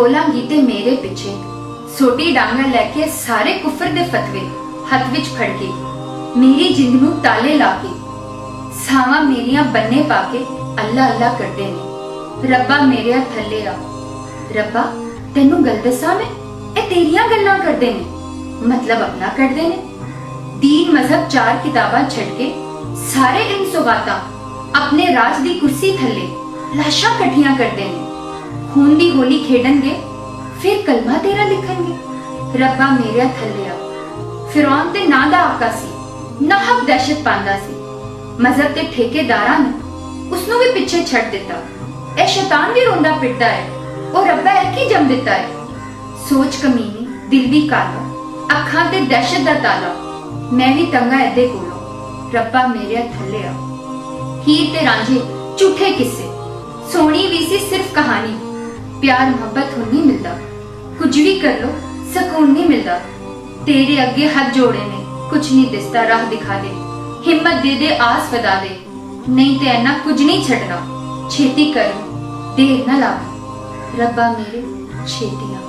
बोलांगी ते मेरे पिछे सोटी डांगा लैके सारे कुफर दे फतवे हथ विच फड़ के मेरी जिंद नूं ताले ला के सावा मेरियां बन्ने पाके अल्लाह अल्लाह करदे ने। रब्बा मेरे थल्ले आ, रब्बा तेनू गल दसां मैं ए तेरियां गल्लां करदे ने, मतलब अपना करदे ने। दीन मजहब चार किताबां छड़ के सारे इल्म सुगाता अपने राज दी कुर्सी थल्ले लाशां कट्ठियां करदे ने। खून दी होली खेडणगे फिर कलमा तेरा लिखणगे। रब्बा मेरे थल्ले आ, फिरौन ते नां दा आका सी, नाहक दहशत पांदा सी। मजहब ते ठेकेदारां ने उसनू भी पिछे छड़ दिता। ए शैतान भी रोंदा पिटदा है, ओ रब्बा ए की जम दिता है। सोच कमीनी, दिल भी काला, अखां ते दहशत दा ताला। मैं भी तंगा एदे कोलों, रब्बा मेरे थल्ले आ। हीर ते रांझे झूठे किस्से, सोनी भी सी सिर्फ कहानी। प्यार मोहब्बत हो नहीं मिलता, कुछ भी कर लो सकून नहीं मिलता। तेरे अगे हाथ जोड़े ने, कुछ नहीं दिसता, राह दिखा दे, हिम्मत दे दे, आस वधा दे, नहीं ते ऐना कुछ नहीं छड़ना। छेती कर, देर ना लावे, रब्बा मेरे छेती आ।